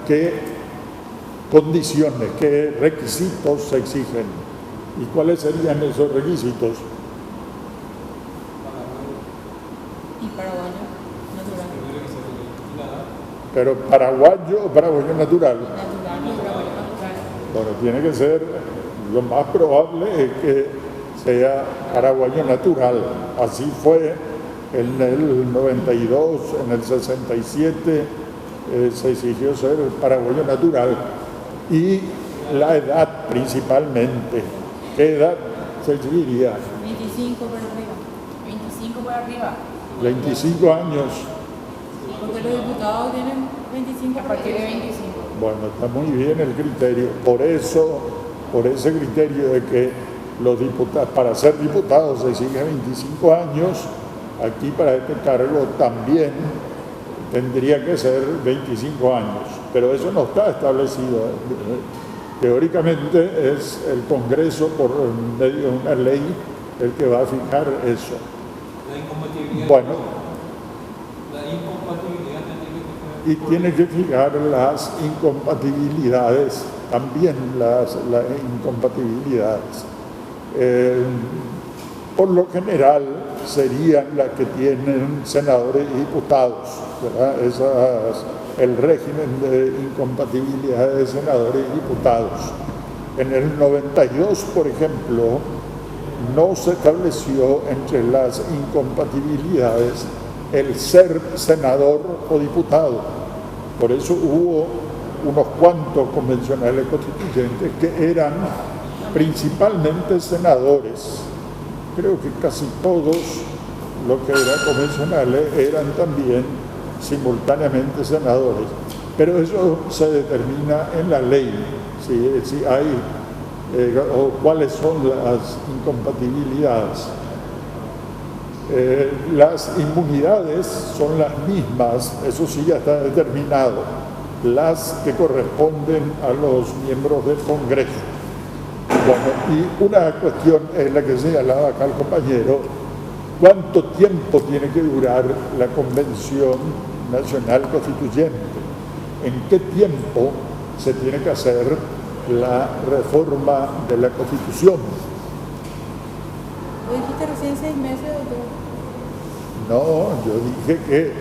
qué condiciones, qué requisitos se exigen y cuáles serían esos requisitos. Y paraguayo natural. Pero paraguayo o paraguayo natural. Paraguayo natural. Bueno, tiene que ser, lo más probable es que sea paraguayo natural. Así fue en el 92, en el 67 se exigió ser paraguayo natural. Y la edad principalmente. ¿Qué edad se exigiría? 25 para arriba. 25 para arriba. 25 años. Porque los diputados tienen 25 a partir de 25. Bueno, está muy bien el criterio. Por ese criterio de que los diputados, para ser diputados se exige 25 años, aquí para este cargo también tendría que ser 25 años. Pero eso no está establecido. Teóricamente es el Congreso, por medio de una ley, el que va a fijar eso. La incompatibilidad. Bueno. La incompatibilidad Y tiene que fijar las incompatibilidades, también las incompatibilidades. Por lo general serían las que tienen senadores y diputados, ¿verdad? El régimen de incompatibilidad de senadores y diputados. En el 92, por ejemplo, no se estableció entre las incompatibilidades el ser senador o diputado. Por eso hubo unos cuantos convencionales constituyentes que eran principalmente senadores. Creo que casi todos los que eran convencionales eran también simultáneamente senadores. Pero eso se determina en la ley, si hay o cuáles son las incompatibilidades. Las inmunidades son las mismas, eso sí ya está determinado, las que corresponden a los miembros del Congreso. Bueno, y una cuestión es la que señalaba acá el compañero: ¿cuánto tiempo tiene que durar la Convención Nacional Constituyente? ¿En qué tiempo se tiene que hacer la reforma de la Constitución? ¿Vos dijiste recién 6 meses, doctor? No, yo dije que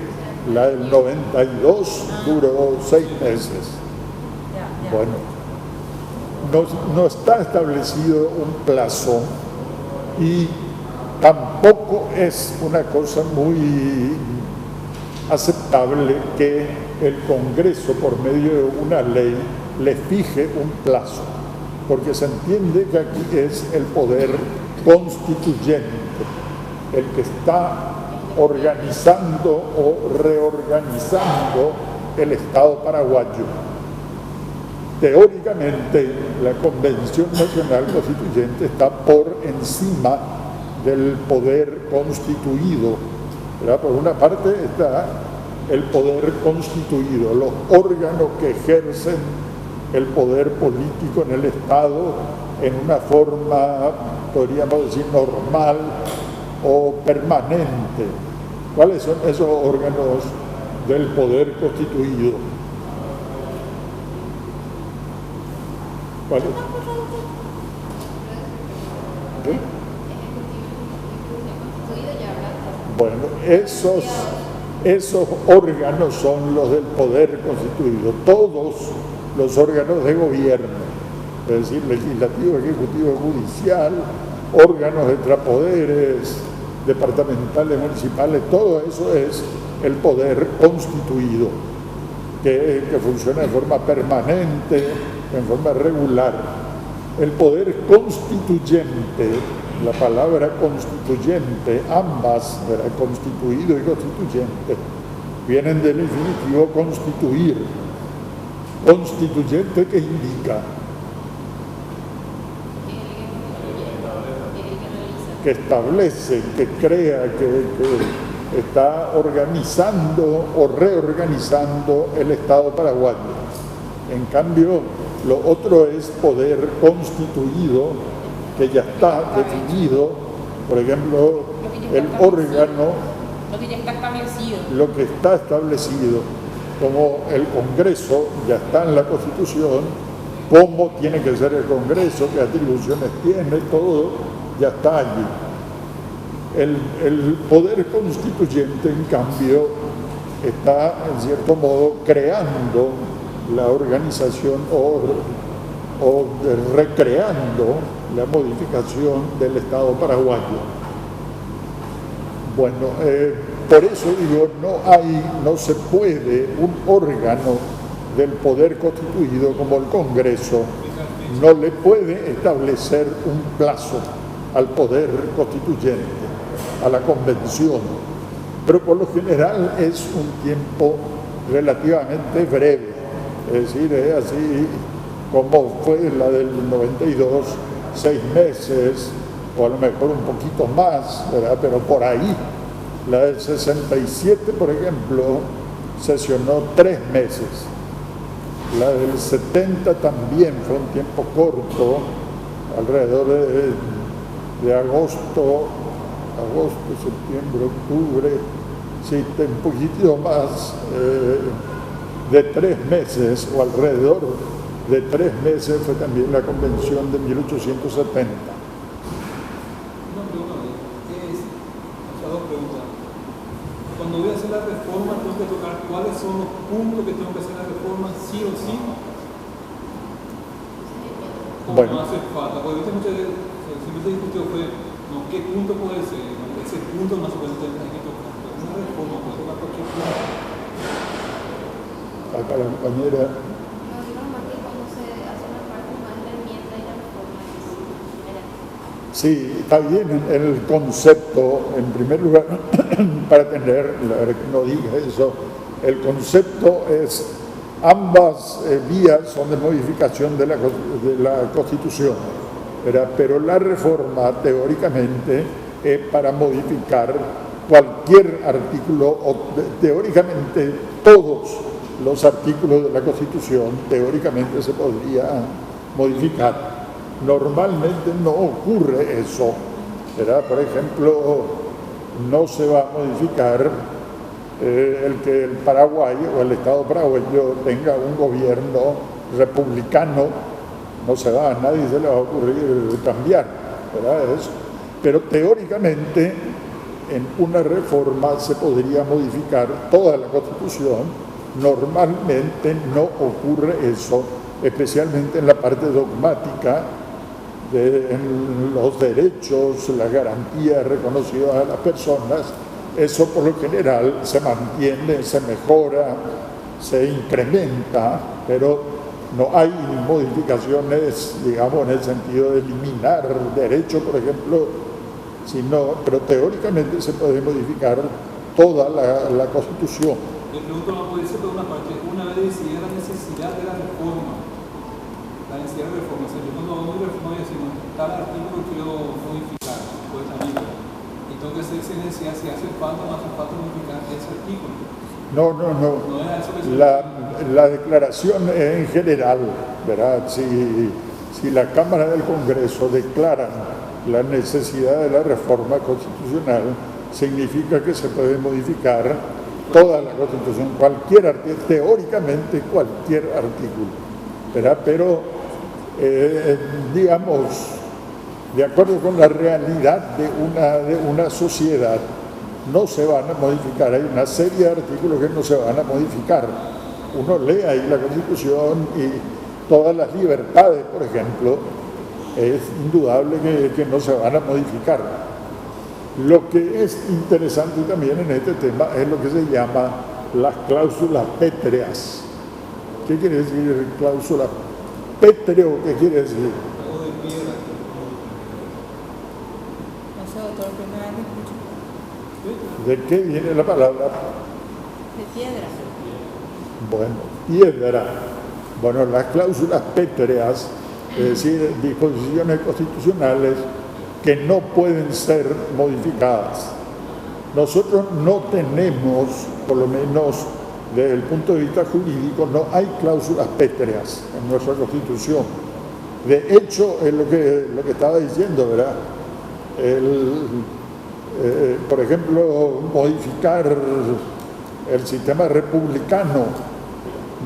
la del 92 duró 6 meses. Ya. Bueno, no está establecido un plazo y tampoco es una cosa muy aceptable que el Congreso, por medio de una ley, le fije un plazo, porque se entiende que aquí es el poder constituyente el que está organizando o reorganizando el Estado paraguayo. Teóricamente, la Convención Nacional Constituyente está por encima del poder constituido, ¿verdad? Por una parte está el poder constituido, los órganos que ejercen el poder político en el Estado en una forma, podríamos decir, normal o permanente. ¿Cuáles son esos órganos del poder constituido? ¿Cuáles? ¿Sí? Bueno, esos órganos son los del poder constituido. Todos los órganos de gobierno, es decir, legislativo, ejecutivo, judicial, órganos extrapoderes, departamentales, municipales, todo eso es el poder constituido, que funciona de forma permanente, en forma regular. El poder constituyente, la palabra constituyente, ambas, ¿verdad? Constituido y constituyente, vienen del infinitivo constituir. Constituyente, que indica que establece, que crea, que está organizando o reorganizando el Estado paraguayo. En cambio, lo otro es poder constituido, que ya está definido. Por ejemplo, el órgano, Lo que ya está establecido. lo que está establecido. como el Congreso ya está en la Constitución, cómo tiene que ser el Congreso, qué atribuciones tiene, todo ya está allí. El poder constituyente, en cambio, está, en cierto modo, creando la organización o recreando la modificación del Estado paraguayo. Bueno, por eso digo, no se puede un órgano del poder constituido como el Congreso, no le puede establecer un plazo al poder constituyente, a la convención, pero por lo general es un tiempo relativamente breve, es decir, es así como fue la del 92, 6 meses, o a lo mejor un poquito más, ¿verdad? Pero por ahí. La del 67, por ejemplo, sesionó 3 meses. La del 70 también fue un tiempo corto, alrededor de agosto, septiembre, octubre, sí, un poquito más de 3 meses, o alrededor de 3 meses fue también la convención de 1870. Cuando voy a hacer la reforma, tengo que tocar cuáles son los puntos que tengo que hacer la reforma, sí o sí. Bueno. No hace falta, porque viste muchas veces, siempre se discutió fue, no, ¿qué punto puede ser? Ese punto no se puede tener que tocar. Una reforma puede tocar cualquier punto. Acá la compañera. No, digo más que cuando se hace una parte más de la enmienda y la reforma. Sí, está bien el concepto, en primer lugar, para tener, la verdad que no diga eso, el concepto es, ambas vías son de modificación de la Constitución, ¿verdad? Pero la reforma teóricamente es para modificar cualquier artículo, o teóricamente todos los artículos de la Constitución, teóricamente se podría modificar. Normalmente no ocurre eso, ¿verdad? Por ejemplo, no se va a modificar el que el Paraguay o el Estado paraguayo tenga un gobierno republicano, no se va, a nadie se le va a ocurrir cambiar, ¿verdad? Eso. Pero teóricamente en una reforma se podría modificar toda la Constitución. Normalmente no ocurre eso, especialmente en la parte dogmática, en los derechos, las garantías reconocidas a las personas. Eso por lo general se mantiene, se mejora, se incrementa, pero no hay modificaciones, digamos, en el sentido de eliminar derechos, por ejemplo, pero teóricamente se puede modificar toda la Constitución. Le pregunto, no puede ser por una parte, una vez decidida la necesidad de la reforma, la necesidad de reforma, o sea, yo cuando hago mi reforma voy a decir, tal artículo quiero modificar, pues también. Entonces, esa necesidad, si hace falta, no hace falta modificar ese artículo. No. No era eso que La declaración en general, ¿verdad? Si la Cámara del Congreso declara la necesidad de la reforma constitucional, significa que se puede modificar toda la Constitución, cualquier artículo, teóricamente cualquier artículo, ¿verdad? Pero, digamos, de acuerdo con la realidad de una sociedad, no se van a modificar. Hay una serie de artículos que no se van a modificar. Uno lee ahí la Constitución y todas las libertades, por ejemplo, es indudable que no se van a modificar. Lo que es interesante también en este tema es lo que se llama las cláusulas pétreas. ¿Qué quiere decir cláusula pétreo? ¿Qué quiere decir? algo de piedra. Eso, doctor, primera vez que escucho. ¿De qué viene la palabra? De piedra. Bueno, piedra. Bueno, las cláusulas pétreas, es decir, disposiciones constitucionales que no pueden ser modificadas. Nosotros no tenemos, por lo menos desde el punto de vista jurídico, no hay cláusulas pétreas en nuestra Constitución. De hecho, es lo que estaba diciendo, ¿verdad? Por ejemplo, modificar el sistema republicano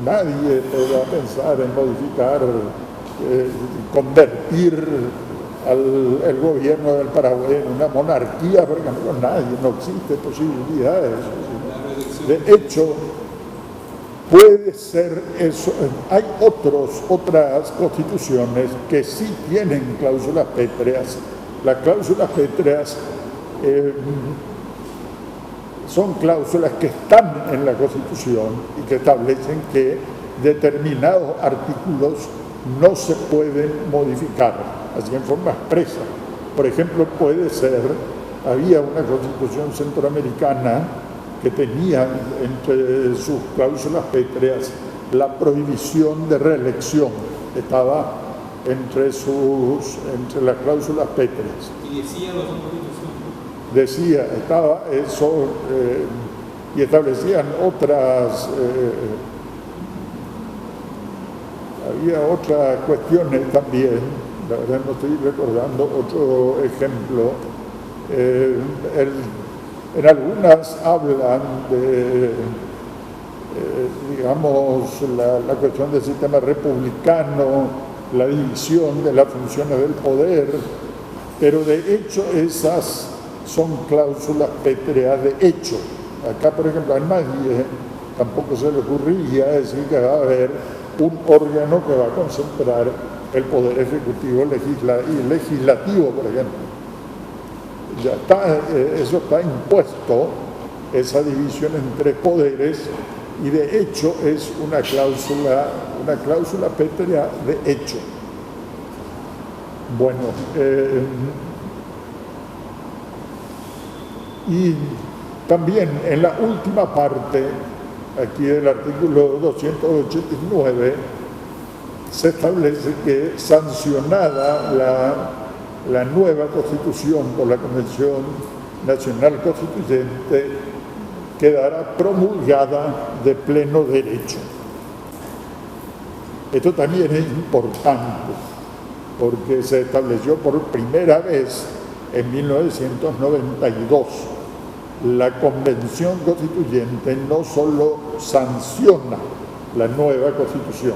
Nadie va a pensar en modificar, convertir el gobierno del Paraguay en una monarquía, por ejemplo. Nadie, no existe posibilidad de eso. De hecho, puede ser eso. Hay otras constituciones que sí tienen cláusulas pétreas. Las cláusulas pétreas son cláusulas que están en la Constitución y que establecen que determinados artículos no se pueden modificar, así en forma expresa. Por ejemplo, había una Constitución centroamericana que tenía entre sus cláusulas pétreas la prohibición de reelección, estaba entre las cláusulas pétreas. Y decía la Constitución. Decía, estaba eso, y establecían otras, había otras cuestiones también, la verdad no estoy recordando otro ejemplo. En algunas hablan de, digamos, la cuestión del sistema republicano, la división de las funciones del poder, pero de hecho esas son cláusulas pétreas de hecho. Acá, por ejemplo, a nadie tampoco se le ocurriría decir que va a haber un órgano que va a concentrar el poder ejecutivo y legislativo, por ejemplo. Ya está, eso está impuesto, esa división en tres poderes, y de hecho es una cláusula pétrea de hecho. Bueno, y también en la última parte, aquí del artículo 289, se establece que sancionada la nueva Constitución por la Convención Nacional Constituyente, quedará promulgada de pleno derecho. Esto también es importante porque se estableció por primera vez en 1992. La Convención Constituyente no solo sanciona la nueva Constitución,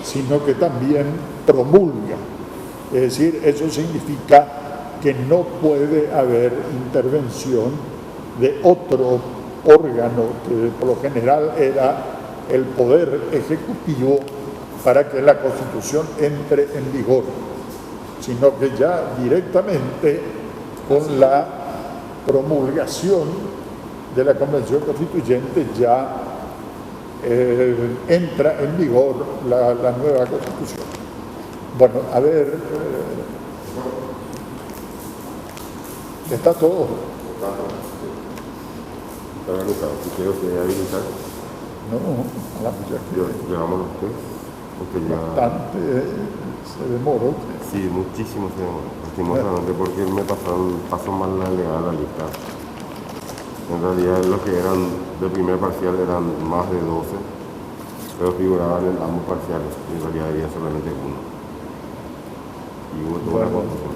sino que también promulga. Es decir, eso significa que no puede haber intervención de otro órgano, que por lo general era el Poder Ejecutivo, para que la Constitución entre en vigor, sino que ya directamente con la promulgación de la Convención Constituyente ya entra en vigor la nueva Constitución. Bueno, a ver, ¿está todo? Está habilitado. Si quiero que habilitar. No, la muchacha. Llevámonos usted. Porque ya. Bastante se demoró. Sí, muchísimo se demoró. Lastimosamente porque me pasó mal la lista. En realidad los que eran de primer parcial eran más de 12, pero figuraban en ambos parciales. En realidad había solamente uno. Y hubo toda una confusión.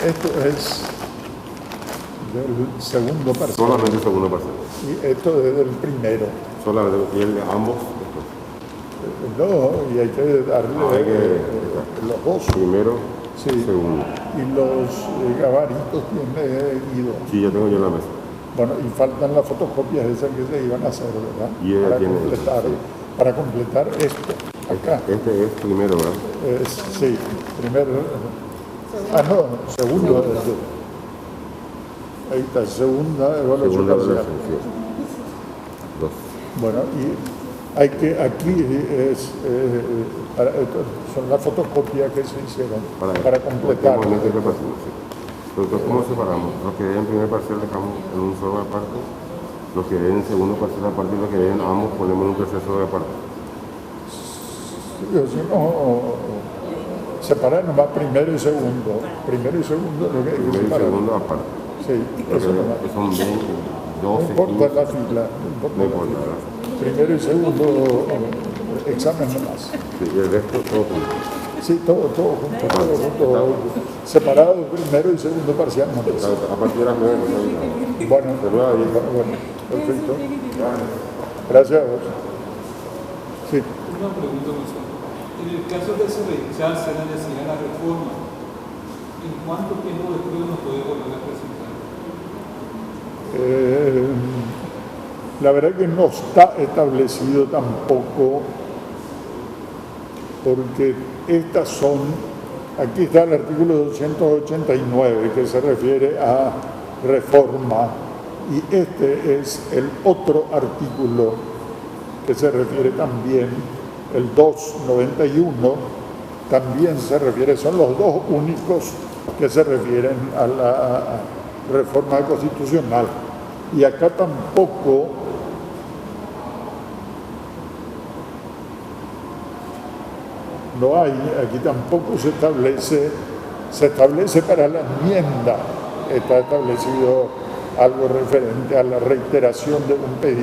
Esto es del segundo parcial. Solamente el segundo parcial. Y esto es del primero. Solamente, y el de ambos después. No, y hay que darle los dos. Primero, sí. Segundo. Y los gabaritos tiene Guido. Sí, ya tengo yo la mesa. Bueno, y faltan las fotocopias esas que se iban a hacer, ¿verdad? Y para completar esto. Acá. Este es primero, ¿verdad? Sí, primero. Segundo. Ahí está, segunda evaluación parcial. Sí. Dos. Bueno, y hay que, aquí son las fotocopias que se hicieron para completar. Entonces, ¿cómo separamos? Los que den primer parcial dejamos en un solo aparte, los que den segundo parcial aparte y los que den ambos ponemos en un tercer solo aparte. Si no, separar nomás primero y segundo. Primero y segundo lo que hay que Primero y separar. segundo aparte. Sí, eso nomás. Son 20, 12, No importa 15. la fila. No importa, ¿verdad? Primero y segundo examen nomás. Sí, y el resto todo junto. Sí, todo junto. Separado primero y segundo parcial nomás. A partir de las 9 no se ha Bueno, De 9 a 10. perfecto. Gracias a vos. Sí. Una pregunta, Gonzalo. En el caso que se rechace la necesidad de la reforma, ¿en cuánto tiempo después nos puede volver a presentar? La verdad que no está establecido tampoco, porque estas son, aquí está el artículo 289 que se refiere a reforma, y este es el otro artículo que se refiere también, el 291, también se refiere, son los dos únicos que se refieren a la reforma constitucional. Y acá tampoco no hay, aquí tampoco se establece para la enmienda, está establecido algo referente a la reiteración de un pedido